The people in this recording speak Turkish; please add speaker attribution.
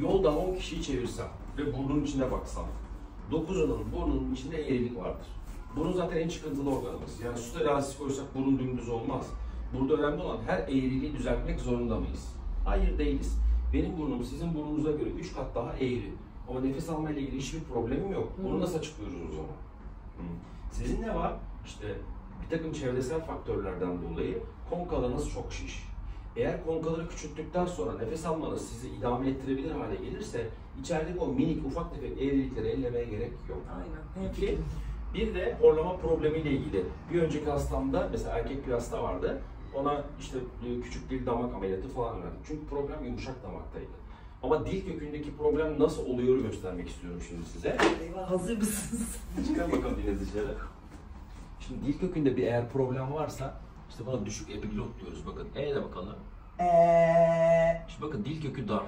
Speaker 1: yoldan 10 kişiyi çevirsem ve burnun içine baksam, 9'unun burnunun içinde eğrilik vardır. Burun zaten en çıkıntılı organımız. Yani su terazisi koysak burun dümdüz olmaz. Burada önemli olan her eğriliği düzeltmek zorunda mıyız? Hayır, değiliz. Benim burnum sizin burnunuza göre 3 kat daha eğri. Ama nefes alma ile ilgili hiçbir problemim yok. Bunu nasıl açıklıyoruz o zaman? Sizin ne var? İşte bir takım çevresel faktörlerden dolayı konkalarınız çok şiş. Eğer konkaları küçülttükten sonra nefes almanız sizi idame ettirebilir hale gelirse içerideki o minik ufak tefek eğrilikleri ellemeye gerek yok.
Speaker 2: Aynen.
Speaker 1: İki, bir de horlama problemiyle ilgili. Bir önceki hastamda mesela erkek bir hasta vardı. Ona işte küçük dil damak ameliyatı falan verdim. Çünkü problem yumuşak damaktaydı. Ama dil kökündeki problem nasıl oluyor göstermek istiyorum şimdi size.
Speaker 2: Eyvah, hazır mısınız?
Speaker 1: Çıkar bakalım yine dışarı. Şimdi dil kökünde bir eğer problem varsa işte buna düşük epiglot diyoruz. Bakın E'ye de bakalım. Şimdi bakın dil kökü dar.